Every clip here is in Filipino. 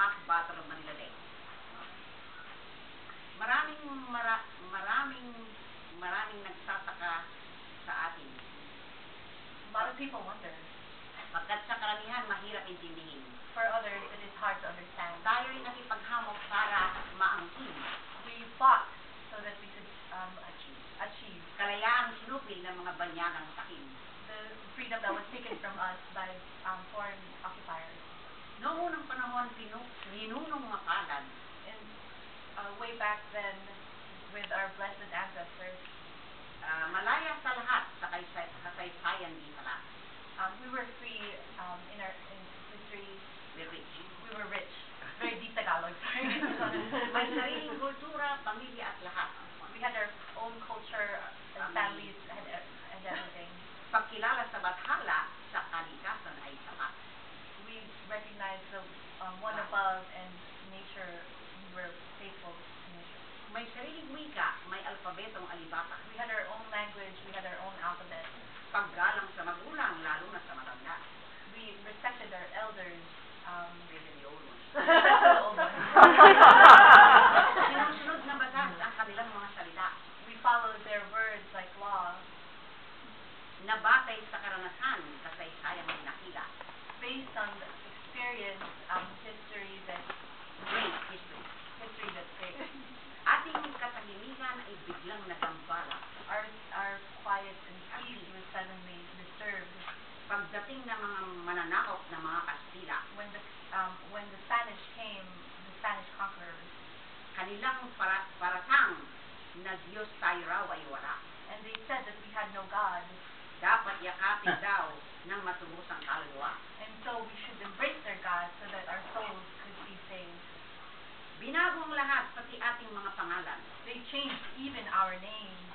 mock battle of Manila Bay. Maraming nagtataka sa atin. A lot of people wonder. Pagkat sa karamihan, mahirap intindihin. For others, it is hard to understand. Tayo rin nakipaghamok para maangkin. We fought so that we could achieve kalayaang sinupil ng mga banyagang sakim. The freedom that was taken from us by foreign occupiers. Noong unang panahon, ninunong mga palad. And way back then, with our blessed ancestors, malaya sa lahat sa kasaysayan di pala. We were free in history. We're rich. We were rich. Very deep Tagalog. Sorry. May sariling kultura, pamilya at lahat. We had our own culture, and families, and everything. Pagkilala sa bathala sa kalikasan ay sapat. We recognized the one above and nature. We were faithful to nature. May sariling wika, may alpabetong alibaka. We had our own language. We had our own alphabet. Paggalang sa magulang, lalo na sa matanda. We respected our elders. Really the old ones. Old ones. Sinusunod na batas ang kanilang mga salita. We followed their words like law. Nabatay sa karanasan, kasaysayang may nakila. Based on the experience, history that Great history. history that's great. Ating katahimikan ay biglang nagambala. Our quiet and peace was suddenly disturbed Pagdating ng mga mananakop na mga Kastila, when the Spanish came, the Spanish conquerors, kanilang paratang na Diyos tayo raw ay wala. and they said that we had no God, Dapat yakapin daw ng matubusang kaluluwa. and so we should embrace their God so that our souls could be saved. Binago ang lahat, pati ating mga pangalan, They changed even our names,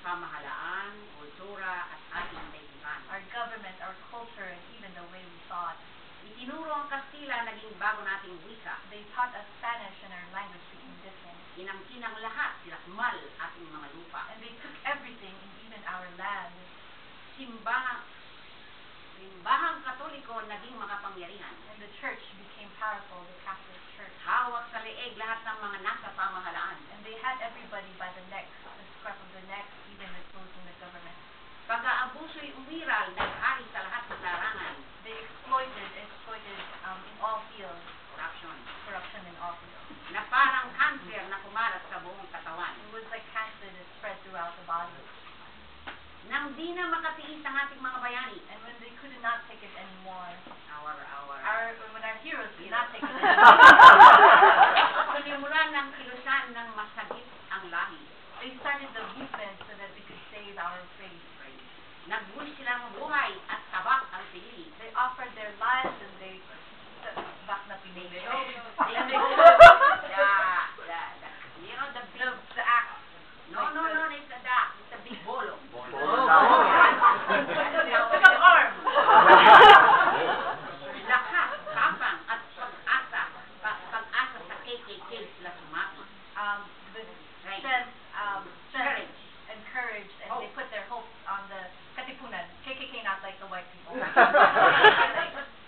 pamahalaan, kultura, at ating kaisipan. our government, our culture, and even the way we thought. Itinuro ang Kastila, naging bago nating wika. They taught us Spanish and our language became different. Inangkin ang lahat, sinakmal ating mga lupa. And they took everything and even our land. Simbahang Katoliko naging makapangyarihan. And the church became powerful, the Catholic Church. Hawak sa leeg lahat ng mga nasa pamahalaan. And they had everybody by the neck, the scruff of the neck, even those in the government. Pag-aabuso'y umiral, naghari sa lahat ng larangan. They exploited in all fields, Corruption in all fields. na parang cancer na kumalat sa buong katawan. It was like cancer that spread throughout the body. Nang di na makatiis ang ating mga bayani, And when they could not take it anymore, when when our heroes could not take it anymore, sinimulan ng kilusan ng masagip ang lahi. they started the movement so that we could save our faith. Nagbuhay silang buhay at tabak ang pinili. They offered their lives and they back na pinili. And they you know The act. no, it's a big bolo. Look up arms. Lakas, tapang, at pag-asa sa KKK sila sumaki. The strength and courage, and they put their hopes on the Katipunan. KKK, not like the white people.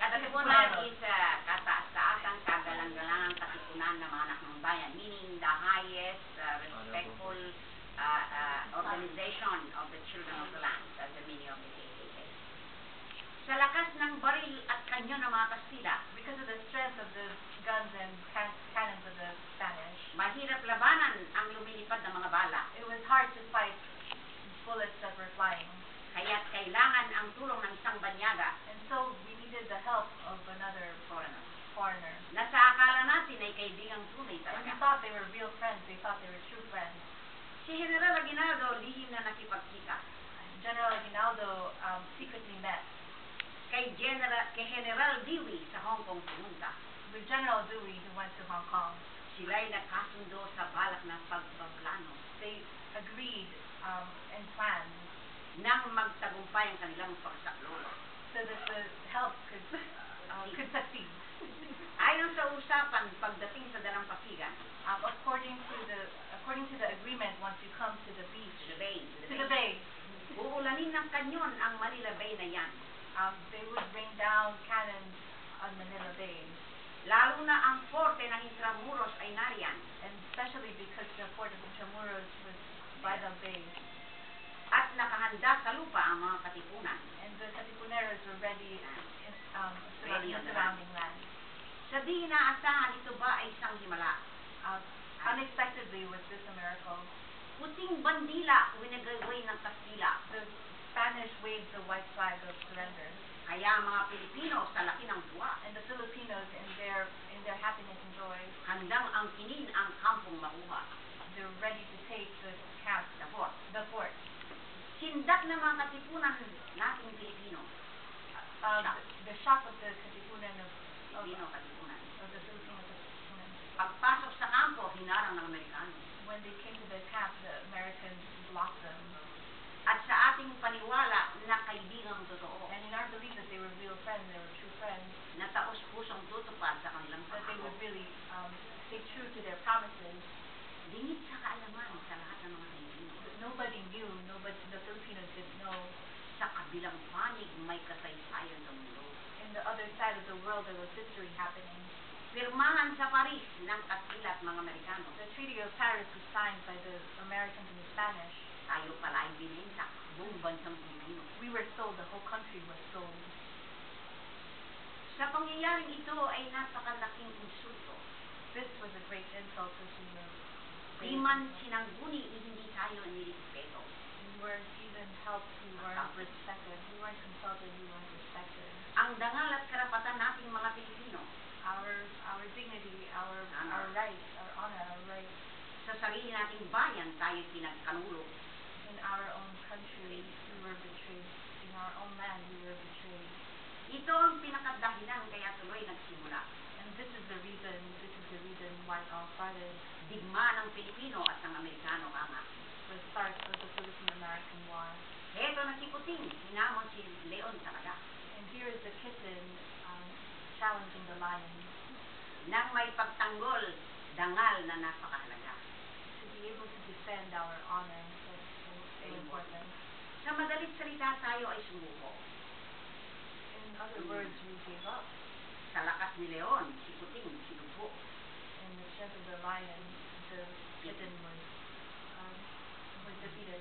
Katipunan is kataas-taasang, kagalang-galangang katipunan ng mga anak ng bayan, meaning the highest respectful organization of the children of the land. That's the meaning of the KKK. Sa lakas ng baril at kanyon ng mga Kastila, Because of the strength of the guns and cannons of the Spanish, mahirap labanan ang lumilipad ng mga bala. it was hard to fight bullets that were flying. Kaya't kailangan ang tulong ng isang banyaga And so we needed the help of another foreigner. na sa akala natin ay kaibigang tunay And we talaga. thought they were real friends. They thought they were true friends. Si General Aguinaldo lihim na nakipagkita General Aguinaldo secretly met kay General Dewey sa Hong Kong pumunta. with General Dewey, who went to Hong Kong. Sila'y nagkasundo sa balak ng pagbaplano They agreed and planned nang magtagumpay ang kanilang pagsaklolo. so that the help could succeed. Ayon sa usapan, pagdating sa dalampasigan, According to the agreement, once you come to the beach, to the bay, uulanin ng kanyon ang Manila Bay na yan. they would bring down cannons on Manila Bay. Lalo na ang forte ng Intramuros ay nariyan. and especially because the port of Intramuros was by the bay, At nakahanda sa lupa ang mga katipunan. and the Katipuneros were ready in Ready the on the surrounding land. Sa di inaasahan, ito ba ay isang himala? Unexpectedly was this a miracle. Puting bandila, winagaway ng Kastila. The Spanish waved the white flag of surrender, Kaya ang mga Pilipino sa laki ng tuwa, and the Filipinos in their happiness and joy, handang angkinin ang kampong makuha. they're ready to take the camp, The fort. the fort. Sindak ng mga katipunan nating Pilipino. The shock of the Katipunan Pilipino katipunan. of the Filipino Katipunan. Pagpasok sa kampo, hinarang ng Amerikano. When they came to the camp, the Americans blocked them. At sa ating paniwala na kaibigang totoo, And in our belief that they were real friends, they were true friends, na taos-pusong tutupad sa kanilang that they pangako, would really stay true to their promises. dingit sa kaalaman sa lahat ng mga Pilipino. But nobody knew, the Filipinos didn't know. Sa kabilang panig, may kasaysayan sa mundo. In the other side of the world, there was history happening. Pirmahan sa Paris ng Kastila at mga Amerikano. The Treaty of Paris was signed by the Americans and the Spanish. Tayo pala ay binenta, buong bansang Pilipino. We were sold, the whole country was sold. Sa pangyayaring ito ay napakalaking insulto. This was a great insult to the Di man sinangguni, hindi tayo nirespeto. We weren't even helped, we weren't respected, we weren't consulted, we weren't respected. Ang dangal at karapatan nating mga Pilipino Our dignity, our rights, our honor, our rights sa sarili nating bayan tayo pinagkanulo. in our own country, we were betrayed. In our own land, we were betrayed. Ito ang pinakadahilan kaya tuloy nagsimula. And this is the reason why it all started. Digma ng Pilipino at ng Amerikano kanga. The start of the Philippine-American War. Heto na si Puting, hinamon si Leon talaga. And here is the kitten challenging the lion Nang may pagtanggol, dangal na napakahalaga. to be able to defend our honor. That's so important. Sa madalit salita tayo ay sumuko. In other words, we gave up. Sa lakas ni Leon, si Puting, sinubo. In the strength of the lion, the kitten was defeated.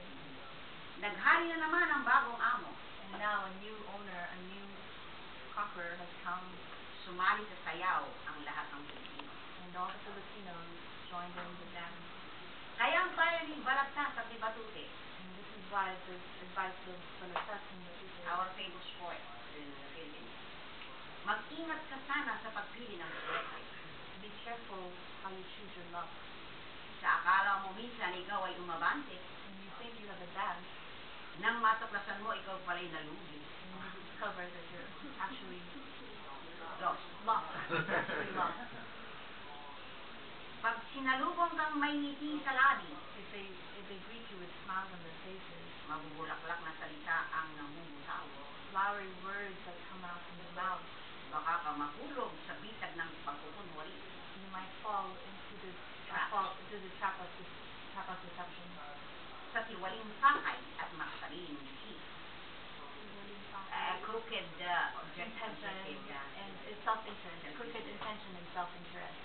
Naghari na naman ang bagong amo. And now a new owner, a new conqueror has come, Sumali sa sayaw ang lahat ng Pilipino. and all the Filipinos joined in the dance. Kaya ang bayan ni Balagtas at ni Batute, And this is why the advice of Balagtas and the people, our famous poet in the Philippines, mag-ingat ka sana sa pagpili ng suwerte. be careful how you choose your luck. Sa akala mo minsan ikaw ay umabante, When you think you have advanced, nang matuklasan mo ikaw pala'y nalugi. and you discover that you're actually Lost. actually lost. Pag sinalubong kang may ngiti sa labi, If they greet you with smiles on their faces, mabubulaklak na salita ang namumutaw. flowery words that come out from the mouth, Baka ka mahulog sa bitag ng pagkukunwari. you might fall into the trap of deception. Sa tiwaling pakay at makasariling ngiti. Crooked Intention and self-interest, crooked intention and self-interest.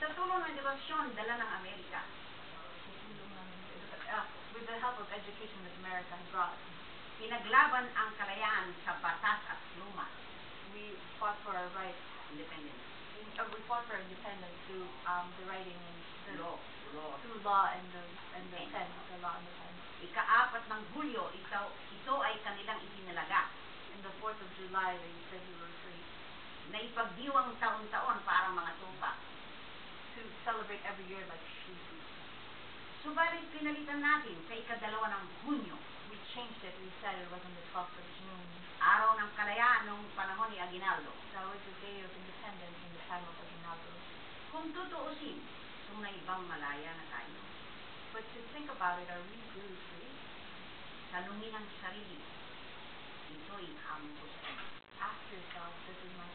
Sa tulong ng edukasyon, dala ng Amerika, With the help of education that America has brought, pinaglaban ang kalayaan sa batas at luma, we fought for our rights. independence, We fought for independence through the writing and law. through law and the pen, the law and the pen. Ika-4 ng Hulyo, ito ay kanilang itinalaga And the 4th of July, they said we were free na ipagdiwang taon-taon para mga tupa. to celebrate every year like Shusi. Subalit pinalitan natin sa ika-2 ng Hunyo, We changed it. We said it was on the 12th of June. araw ng kalayaan noong panahon ni Aguinaldo. That was the day of independence in the time of Aguinaldo. Kung tutuusin, tunay bang malaya na tayo? But to think about it, are we really free? Tanungin ang sarili. Ito'y hamon ko sa iyo. Ask yourself, this is my